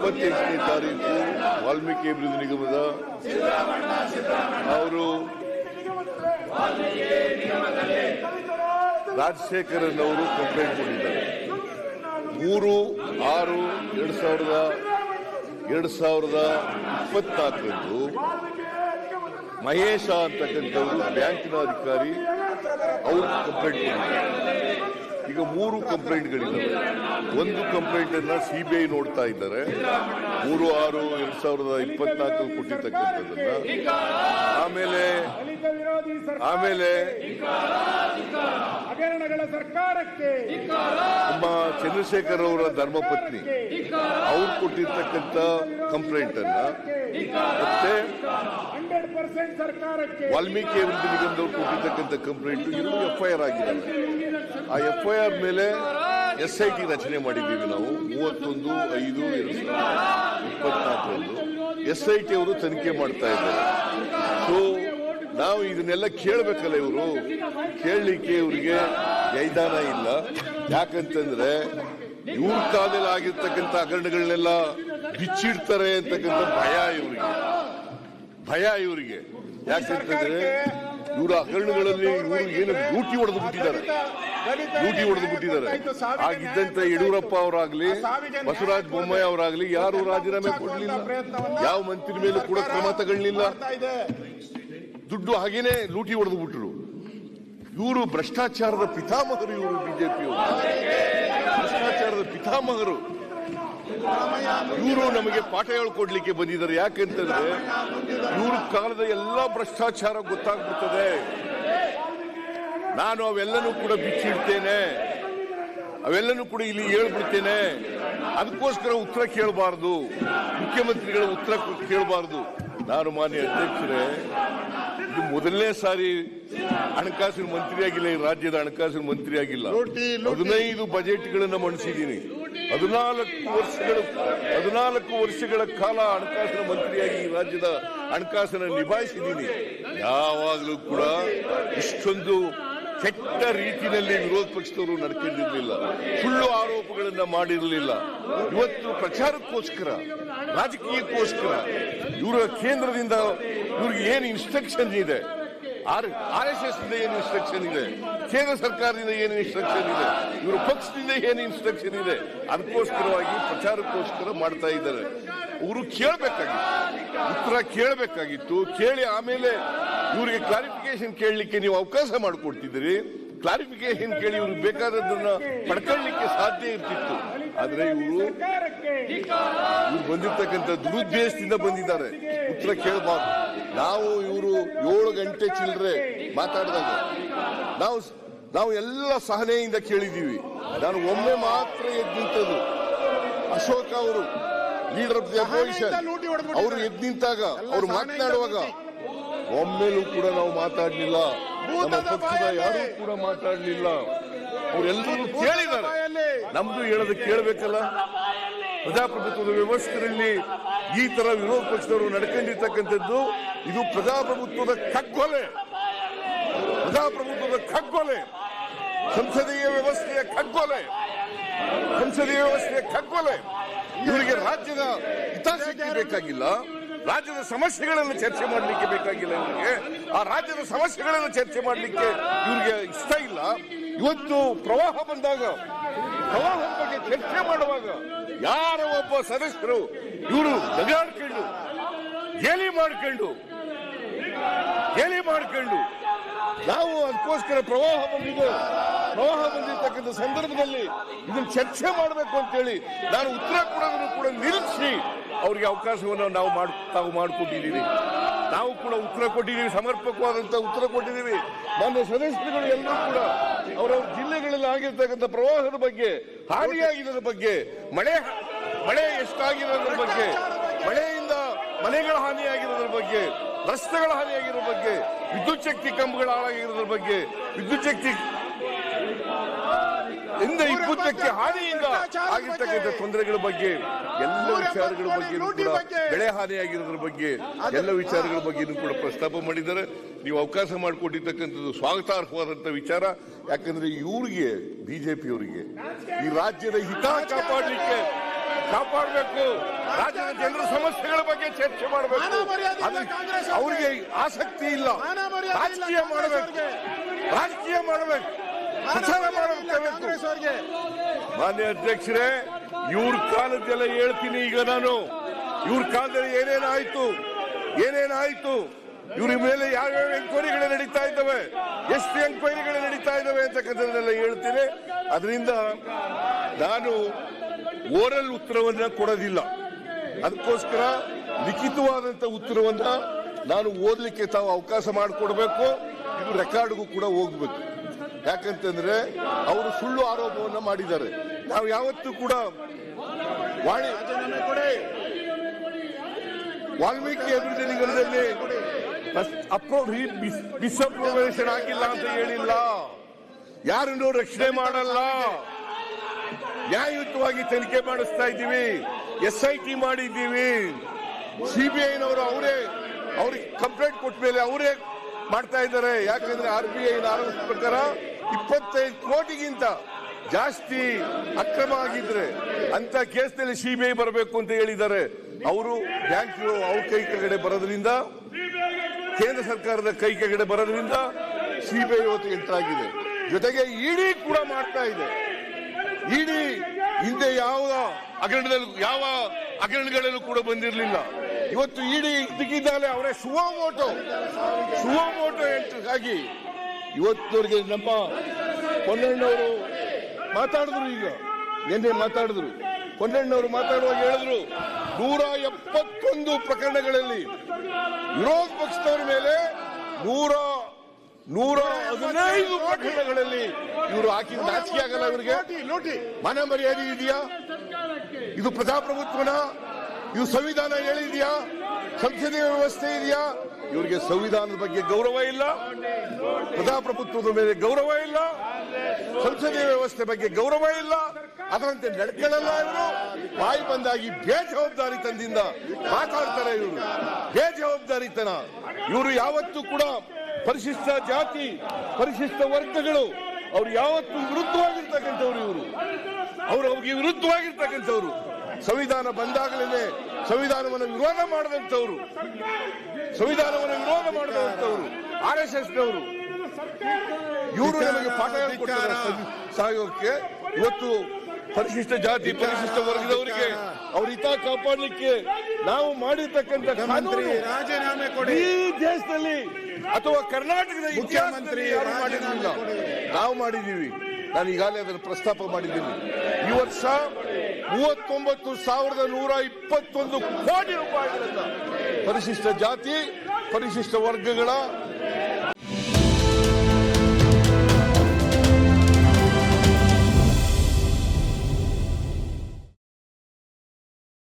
28ನೇ ತಾರೀಕು ವಾಲ್ಮೀಕಿ ಅಭಿವೃದ್ಧಿ ನಿಗಮದ ಅವರು ರಾಜಶೇಖರನ್ ಅವರು ಕಂಪ್ಲೇಂಟ್ ಕೊಟ್ಟಿದ್ದಾರೆ. 3/6/2024 ಮಹೇಶ ಅಂತಕ್ಕಂಥವರು ಬ್ಯಾಂಕಿನ ಅಧಿಕಾರಿ ಅವರು ಕಂಪ್ಲೇಂಟ್ ಕೊಟ್ಟಿದ್ದಾರೆ. ಈಗ 3 ಕಂಪ್ಲೇಂಟ್ಗಳಿದ್ದಾವೆ. ಒಂದು ಕಂಪ್ಲೇಂಟ್ ಅನ್ನ ಸಿಬಿಐ ನೋಡ್ತಾ ಇದ್ದಾರೆ. 3/6/2024 ಕೊಟ್ಟಿರ್ತಕ್ಕಂಥದ್ದನ್ನ. ಆಮೇಲೆ ನಮ್ಮ ಚಂದ್ರಶೇಖರ್ ಅವರ ಧರ್ಮಪತ್ನಿ ಅವ್ರು ಕೊಟ್ಟಿರ್ತಕ್ಕಂಥ ಕಂಪ್ಲೇಂಟ್ ಅನ್ನ, ಮತ್ತೆ ವಾಲ್ಮೀಕಿ ಅಭಿವೃದ್ಧಿ ನಿಗಮದವ್ರು ಕೊಟ್ಟಿರ್ತಕ್ಕಂಥ ಕಂಪ್ಲೇಂಟ್ ಇವರು FIR ಆಗಿದ್ದಾರೆ. ಆ FIR ಮೇಲೆ SIT ರಚನೆ ಮಾಡಿದ್ದೀವಿ ನಾವು 31/5/2024 SIT ಅವರು ತನಿಖೆ ಮಾಡ್ತಾ ಇದ್ದಾರೆ. ಸೊ ನಾವು ಇದನ್ನೆಲ್ಲ ಕೇಳಬೇಕಲ್ಲ, ಇವರು ಕೇಳಲಿಕ್ಕೆ ಇವರಿಗೆ ಜೈದಾನ ಇಲ್ಲ. ಯಾಕಂತಂದ್ರೆ ಇವ್ರ ಕಾಲದಲ್ಲಿ ಆಗಿರ್ತಕ್ಕಂಥ ಹಗರಣಗಳನ್ನೆಲ್ಲ ಬಿಚ್ಚಿಡ್ತಾರೆ ಅಂತಕ್ಕಂಥ ಭಯ ಇವರಿಗೆ. ಯಾಕಂತಂದ್ರೆ ಇವರ ಹಗರಣಗಳಲ್ಲಿ ಇವರು ಏನು ಲೂಟಿ ಹೊಡೆದು ಬಿಟ್ಟಿದ್ದಾರೆ. ಆಗಿದ್ದಂತ ಯಡಿಯೂರಪ್ಪ ಅವರಾಗ್ಲಿ, ಬಸವರಾಜ ಬೊಮ್ಮಾಯಿ ಅವರಾಗ್ಲಿ ಯಾರು ರಾಜೀನಾಮೆ ಕೊಡಲಿಲ್ಲ. ಯಾವ ಮಂತ್ರಿ ಮೇಲೂ ಕೂಡ ಕ್ರಮ ತಗೊಳ್ಳಿಲ್ಲ. ದುಡ್ಡು ಹಾಗೇನೆ ಲೂಟಿ ಹೊಡೆದು ಬಿಟ್ರು. ಇವರು ಭ್ರಷ್ಟಾಚಾರದ ಪಿತಾಮಹರು. ಇವರು ಬಿಜೆಪಿ ಭ್ರಷ್ಟಾಚಾರದ ಪಿತಾಮಹರು. ಇವರು ನಮಗೆ ಪಾಠ ಹೇಳ್ಕೊಡ್ಲಿಕ್ಕೆ ಬಂದಿದ್ದಾರೆ. ಯಾಕೆಂತಂದ್ರೆ ಇವ್ರ ಕಾಲದ ಎಲ್ಲ ಭ್ರಷ್ಟಾಚಾರ ಗೊತ್ತಾಗ್ಬಿಡ್ತದೆ. ನಾನು ಅವೆಲ್ಲನೂ ಕೂಡ ಬಿಚ್ಚಿಡ್ತೇನೆ, ಅವೆಲ್ಲನೂ ಕೂಡ ಇಲ್ಲಿ ಹೇಳ್ಬಿಡ್ತೇನೆ. ಅದಕ್ಕೋಸ್ಕರ ಉತ್ತರ ಕೇಳಬಾರ್ದು, ಮುಖ್ಯಮಂತ್ರಿಗಳ ಉತ್ತರ ಕೇಳಬಾರ್ದು. ನಾನು ಮಾನ್ಯ ಅಧ್ಯಕ್ಷರೇ, ಇದು ಮೊದಲನೇ ಸಾರಿ ಹಣಕಾಸಿನ ಮಂತ್ರಿ ಆಗಿಲ್ಲ, ಈ ರಾಜ್ಯದ ಹಣಕಾಸಿನ ಮಂತ್ರಿ ಆಗಿಲ್ಲ. 15 ಬಜೆಟ್ಗಳನ್ನು ಮಂಡಿಸಿದ್ದೀನಿ. 14 ವರ್ಷಗಳ ಕಾಲ ಹಣಕಾಸಿನ ಮಂತ್ರಿಯಾಗಿ ಈ ರಾಜ್ಯದ ಹಣಕಾಸನ್ನು ನಿಭಾಯಿಸಿದ್ದೀನಿ. ಯಾವಾಗಲೂ ಕೂಡ ಇಷ್ಟೊಂದು ಕೆಟ್ಟ ರೀತಿಯಲ್ಲಿ ವಿರೋಧ ಪಕ್ಷದವರು ನಡ್ಕೊಂಡಿರಲಿಲ್ಲ, ಸುಳ್ಳು ಆರೋಪಗಳನ್ನ ಮಾಡಿರಲಿಲ್ಲ. ಇವತ್ತು ಪ್ರಚಾರಕ್ಕೋಸ್ಕರ, ರಾಜಕೀಯಕ್ಕೋಸ್ಕರ ಇವರ ಕೇಂದ್ರದಿಂದ ಇವ್ರಿಗೆ ಏನು ಇನ್ಸ್ಟ್ರಕ್ಷನ್ ಇದೆ, RSS ಇಂದ ಏನು ಇನ್ಸ್ಟ್ರಕ್ಷನ್ ಇದೆ, ಕೇಂದ್ರ ಸರ್ಕಾರದಿಂದ ಏನು ಇನ್ಸ್ಟ್ರಕ್ಷನ್ ಇದೆ, ಇವರ ಪಕ್ಷದಿಂದ ಏನು ಇನ್ಸ್ಟ್ರಕ್ಷನ್ ಇದೆ, ಅದಕ್ಕೋಸ್ಕರವಾಗಿ ಪ್ರಚಾರಕ್ಕೋಸ್ಕರ ಮಾಡ್ತಾ ಇದ್ದಾರೆ. ಅವರು ಕೇಳಬೇಕಾಗಿತ್ತು, ಉತ್ತರ ಕೇಳಬೇಕಾಗಿತ್ತು. ಕೇಳಿ ಆಮೇಲೆ ಇವರಿಗೆ ಕ್ಲಾರಿಫಿಕೇಶನ್ ಕೇಳಲಿಕ್ಕೆ ನೀವು ಅವಕಾಶ ಮಾಡಿಕೊಡ್ತಿದ್ದೀರಿ. ಕ್ಲಾರಿಫಿಕೇಶನ್ ಕೇಳಿ ಇವ್ರಿಗೆ ಬೇಕಾದದನ್ನ ಪಡ್ಕೊಳ್ಳಿಕ್ಕೆ ಸಾಧ್ಯ ಇರ್ತಿತ್ತು. ಆದ್ರೆ ಇವರು ಬಂದಿರ್ತಕ್ಕಂಥ ದುರುದ್ದೇಶದಿಂದ ಬಂದಿದ್ದಾರೆ. ಉತ್ತರ ಕೇಳಬಾರ್ದು. ನಾವು ಇವರು 7 ಗಂಟೆ ಚಿಲ್ಲರೆ ಮಾತಾಡಿದಾಗ ನಾವು ಎಲ್ಲ ಸಹನೆಯಿಂದ ಕೇಳಿದ್ದೀವಿ. ನಾನು ಒಮ್ಮೆ ಮಾತ್ರ ಎದ್ದು ನಿಂತದ್ದು, ಅಶೋಕ್ ಅವರು ಲೀಡರ್ ಆಫ್ ದಿ ಅಪೋಸಿಷನ್ ಅವರು ಎದ್ದು ನಿಂತಾಗ, ಅವರು ಮಾತನಾಡುವಾಗ ಒಮ್ಮೆಲೂ ಕೂಡ ನಾವು ಮಾತಾಡಲಿಲ್ಲ. ನಮ್ಮ ಪಕ್ಷದ ಯಾರೂ ಕೂಡ ಮಾತಾಡಲಿಲ್ಲ. ಅವರೆಲ್ಲರೂ ಕೇಳಿದ್ದಾರೆ. ನಮ್ದು ಹೇಳೋದು ಕೇಳಬೇಕಲ್ಲ. ಪ್ರಜಾಪ್ರಭುತ್ವದ ವ್ಯವಸ್ಥೆಯಲ್ಲಿ ಈ ತರ ವಿರೋಧ ಪಕ್ಷದವರು ನಡ್ಕೊಂಡಿರ್ತಕ್ಕಂಥದ್ದು ಇದು ಪ್ರಜಾಪ್ರಭುತ್ವದ ಕಗ್ಗೊಲೆ, ಸಂಸದೀಯ ವ್ಯವಸ್ಥೆಯ ಕಗ್ಗೊಲೆ. ಇವರಿಗೆ ರಾಜ್ಯದ ಹಿತಾಸಕ್ತಿ ಬೇಕಾಗಿಲ್ಲ, ರಾಜ್ಯದ ಸಮಸ್ಯೆಗಳನ್ನು ಚರ್ಚೆ ಮಾಡಲಿಕ್ಕೆ ಬೇಕಾಗಿಲ್ಲ. ಇವರಿಗೆ ಆ ರಾಜ್ಯದ ಸಮಸ್ಯೆಗಳನ್ನು ಚರ್ಚೆ ಮಾಡಲಿಕ್ಕೆ ಇವರಿಗೆ ಇಷ್ಟ ಇಲ್ಲ. ಇವತ್ತು ಪ್ರವಾಹ ಬಂದಾಗ, ಪ್ರವಾಹದ ಬಗ್ಗೆ ಚರ್ಚೆ ಮಾಡುವಾಗ ಯಾರ ಒಬ್ಬ ಸದಸ್ಯರು ಇವರು ನಗಾಡ್ಕೊಂಡು ಗೇಲಿ ಮಾಡ್ಕೊಂಡು ನಾವು ಅದಕ್ಕೋಸ್ಕರ ಪ್ರವಾಹ ಬಂದಿರ್ತಕ್ಕಂಥ ಸಂದರ್ಭದಲ್ಲಿ ಇದನ್ನು ಚರ್ಚೆ ಮಾಡಬೇಕು ಅಂತೇಳಿ ನಾನು ಉತ್ತರ ಕೊಡೋದನ್ನು ಕೂಡ ನಿಲ್ಲಿಸಿ ಅವರಿಗೆ ಅವಕಾಶವನ್ನು ತಾವು ಮಾಡಿಕೊಟ್ಟಿದ್ದೀವಿ. ನಾವು ಕೂಡ ಉತ್ತರ ಕೊಟ್ಟಿದ್ದೀವಿ, ಸಮರ್ಪಕವಾದಂತಹ ಉತ್ತರ ಕೊಟ್ಟಿದ್ದೀವಿ. ಮಾನ್ಯ ಸದಸ್ಯರುಗಳು ಎಲ್ಲರೂ ಕೂಡ ಅವರವ್ರ ಜಿಲ್ಲೆಗಳಲ್ಲಿ ಆಗಿರ್ತಕ್ಕಂಥ ಪ್ರವಾಹದ ಬಗ್ಗೆ, ಹಾನಿಯಾಗಿರೋದ್ರ ಬಗ್ಗೆ, ಮಳೆ ಎಷ್ಟಾಗಿರೋದ್ರ ಬಗ್ಗೆ, ಮಳೆಯಿಂದ ಮನೆಗಳ ಹಾನಿಯಾಗಿರೋದ್ರ ಬಗ್ಗೆ, ರಸ್ತೆಗಳ ಹಾನಿಯಾಗಿರೋ ಬಗ್ಗೆ, ವಿದ್ಯುತ್ ಶಕ್ತಿ ಕಂಬಗಳ ಹಾಳಾಗಿರೋದ್ರ ಬಗ್ಗೆ, ವಿದ್ಯುತ್ ಶಕ್ತಿ ಇಪ್ಪತ್ತಕ್ಕೆ ಹಾನಿಯಿಂದ ಆಗಿರ್ತಕ್ಕಂಥ ತೊಂದರೆಗಳ ಬಗ್ಗೆ, ಎಲ್ಲ ವಿಚಾರಗಳ ಬಗ್ಗೆ ಕೂಡ, ಬೆಳೆ ಹಾನಿಯಾಗಿರೋದ್ರ ಬಗ್ಗೆ ಎಲ್ಲ ವಿಚಾರಗಳ ಬಗ್ಗೆ ಕೂಡ ಪ್ರಸ್ತಾಪ ಮಾಡಿದ್ದಾರೆ. ನೀವು ಅವಕಾಶ ಮಾಡಿಕೊಟ್ಟಿರ್ತಕ್ಕಂಥದ್ದು ಸ್ವಾಗತಾರ್ಹವಾದಂಥ ವಿಚಾರ. ಯಾಕಂದ್ರೆ ಇವ್ರಿಗೆ, ಬಿಜೆಪಿಯವರಿಗೆ ಈ ರಾಜ್ಯದ ಹಿತ ಕಾಪಾಡಲಿಕ್ಕೆ ಕಾಪಾಡಬೇಕು, ರಾಜ್ಯದ ಜನರ ಸಮಸ್ಯೆಗಳ ಬಗ್ಗೆ ಚರ್ಚೆ ಮಾಡಬೇಕು. ಅವರಿಗೆ ಆಸಕ್ತಿ ಇಲ್ಲ. ರಾಜಕೀಯ ಮಾಡಬೇಕು, ಪ್ರಚಾರ ಮಾಡಬೇಕು. ಮಾನ್ಯ ಅಧ್ಯಕ್ಷರೇ, ಇವ್ರ ಕಾಲದೆಲ್ಲ ಹೇಳ್ತೀನಿ. ಈಗ ನಾನು ಇವ್ರ ಕಾಲದಲ್ಲಿ ಏನೇನಾಯ್ತು, ಇವ್ರ ಮೇಲೆ ಯಾವ್ಯಾವ ಎಂಕ್ವೈರಿಗಳು ನಡೀತಾ ಇದ್ದಾವೆ, ಎಷ್ಟು ಎಂಕ್ವೈರಿಗಳು ನಡೀತಾ ಇದ್ದಾವೆ ಅಂತಕ್ಕಂಥದ್ದನ್ನೆಲ್ಲ ಹೇಳ್ತೀನಿ. ಅದರಿಂದ ನಾನು ಓರಲ್ ಉತ್ತರವನ್ನ ಕೊಡೋದಿಲ್ಲ. ಅದಕ್ಕೋಸ್ಕರ ಲಿಖಿತವಾದಂತ ಉತ್ತರವನ್ನ ನಾನು ಓದಲಿಕ್ಕೆ ತಾವು ಅವಕಾಶ ಮಾಡಿಕೊಡ್ಬೇಕು. ಇದು ರೆಕಾರ್ಡ್ಗೂ ಕೂಡ ಹೋಗ್ಬೇಕು. ಯಾಕಂತಂದ್ರೆ ಅವರು ಸುಳ್ಳು ಆರೋಪವನ್ನ ಮಾಡಿದ್ದಾರೆ. ನಾವು ಯಾವತ್ತೂ ಕೂಡ ವಾಲ್ಮೀಕಿ ಅಭಿವೃದ್ಧಿ ನಿಗಮದಲ್ಲಿ ಡಿಸ್ಅಪ್ರೂವೇಷನ್ ಆಗಿಲ್ಲ ಅಂತ ಹೇಳಿಲ್ಲ. ಯಾರನ್ನು ರಕ್ಷಣೆ ಮಾಡಲ್ಲ. ನ್ಯಾಯಯುತವಾಗಿ ತನಿಖೆ ಮಾಡಿಸ್ತಾ ಇದ್ದೀವಿ. SIT ಮಾಡಿದ್ದೀವಿ. CBIನವರು ಅವ್ರಿಗೆ ಕಂಪ್ಲೇಂಟ್ ಕೊಟ್ಟ ಮೇಲೆ ಅವರೇ ಮಾಡ್ತಾ ಇದ್ದಾರೆ. ಯಾಕಂದ್ರೆ RBI ಆರೋಪದ ಪ್ರಕಾರ 25 ಕೋಟಿಗಿಂತ ಜಾಸ್ತಿ ಅಕ್ರಮ ಆಗಿದ್ರೆ ಅಂತ ಕೇಸ್ನಲ್ಲಿ CBI ಬರಬೇಕು ಅಂತ ಹೇಳಿದ್ದಾರೆ. ಅವರು ಬ್ಯಾಂಕ್ ಅವ್ರ ಕೈ ಕೆಳಗಡೆ ಬರೋದ್ರಿಂದ, ಕೇಂದ್ರ ಸರ್ಕಾರದ ಕೈ ಕೆಳಗಡೆ ಬರೋದ್ರಿಂದ CBI ಇವತ್ತು ಎಂಟರ್ ಆಗಿದೆ. ಜೊತೆಗೆ ಇಡಿ ಕೂಡ ಮಾಡ್ತಾ ಇದೆ. ಇಡಿ ಹಿಂದೆ ಯಾವ ಹಗರಣಗಳಲ್ಲೂ ಕೂಡ ಬಂದಿರಲಿಲ್ಲ. ಇವತ್ತು ಇಡಿ ಇದಕ್ಕಿದ್ದಾಲೆ ಅವರೇ ಸುವಮೋಟೋ ಎಂಟ್ರಿ ಆಗಿ ಇವತ್ತವರಿಗೆ ನಮ್ಮ ಪೊನ್ನಣ್ಣವರು ಮಾತಾಡಿದ್ರು. ಈಗ ನಿನ್ನೆ ಮಾತಾಡಿದ್ರು. ಪೊನ್ನಣ್ಣವರು ಮಾತಾಡುವಾಗ ಹೇಳಿದ್ರು 171 ಪ್ರಕರಣಗಳಲ್ಲಿ ವಿರೋಧ ಪಕ್ಷದವರ ಮೇಲೆ 115 ಪ್ರಕರಣಗಳಲ್ಲಿ ಇವರು ಹಾಕಿ ನಾಚಿಕೆ ಆಗಲ್ಲ. ಇವರಿಗೆ ಮಾನ ಮರ್ಯಾದೆ ಇದೆಯಾ? ಇದು ಪ್ರಜಾಪ್ರಭುತ್ವನ? ಇದು ಸಂವಿಧಾನ ಹೇಳಿದೆಯಾ? ಸಂಸದೀಯ ವ್ಯವಸ್ಥೆ ಇದೆಯಾ? ಇವರಿಗೆ ಸಂವಿಧಾನದ ಬಗ್ಗೆ ಗೌರವ ಇಲ್ಲ, ಪ್ರಜಾಪ್ರಭುತ್ವದ ಮೇಲೆ ಗೌರವ ಇಲ್ಲ, ಸಂಸದೀಯ ವ್ಯವಸ್ಥೆ ಬಗ್ಗೆ ಗೌರವ ಇಲ್ಲ. ಅದರಂತೆ ನಡ್ಕೊಳ್ಳಲ್ಲ. ಇವರು ಬಾಯಿ ಬಂದಾಗಿ ಬೇಜವಾಬ್ದಾರಿತನದಿಂದ ಮಾತಾಡ್ತಾರೆ. ಇವರು ಬೇಜವಾಬ್ದಾರಿತನ. ಇವರು ಯಾವತ್ತೂ ಕೂಡ ಪರಿಶಿಷ್ಟ ಜಾತಿ, ಪರಿಶಿಷ್ಟ ವರ್ಗಗಳು ಅವ್ರು ಯಾವತ್ತೂ ವಿರುದ್ಧವಾಗಿರ್ತಕ್ಕಂಥವ್ರು. ಅವ್ರಿಗೆ ವಿರುದ್ಧವಾಗಿರ್ತಕ್ಕಂಥವ್ರು. ಸಂವಿಧಾನ ಬಂದಾಗಲೇ ಸಂವಿಧಾನವನ್ನು ವಿರೋಧ ಮಾಡಿದಂಥವ್ರು, RSSನವರು. ಇವರು ನಮಗೆ ಪಾಠ ಹೇಳ್ಕೊಡ್ತಾರೆ ಸಹಯೋಗಕ್ಕೆ. ಇವತ್ತು ಪರಿಶಿಷ್ಟ ಜಾತಿ, ಪರಿಶಿಷ್ಟ ವರ್ಗದವರಿಗೆ ಅವ್ರ ಹಿತ ಕಾಪಾಡಲಿಕ್ಕೆ ನಾವು ಮಾಡಿರ್ತಕ್ಕಂಥ ರಾಜೀನಾಮೆ ಕೊಡಿ. ಈ ದೇಶದಲ್ಲಿ ಅಥವಾ ಕರ್ನಾಟಕದ ಮುಖ್ಯಮಂತ್ರಿ ಯಾರು ಮಾಡಿರಲಿಲ್ಲ, ನಾವು ಮಾಡಿದ್ದೀವಿ. ನಾನು ಈಗಾಗಲೇ ಅದನ್ನು ಪ್ರಸ್ತಾಪ ಮಾಡಿದ್ದೀನಿ. ಈ ವರ್ಷ 39,121 ಕೋಟಿ ರೂಪಾಯಿಗಳನ್ನ ಪರಿಶಿಷ್ಟ ಜಾತಿ, ಪರಿಶಿಷ್ಟ ವರ್ಗಗಳ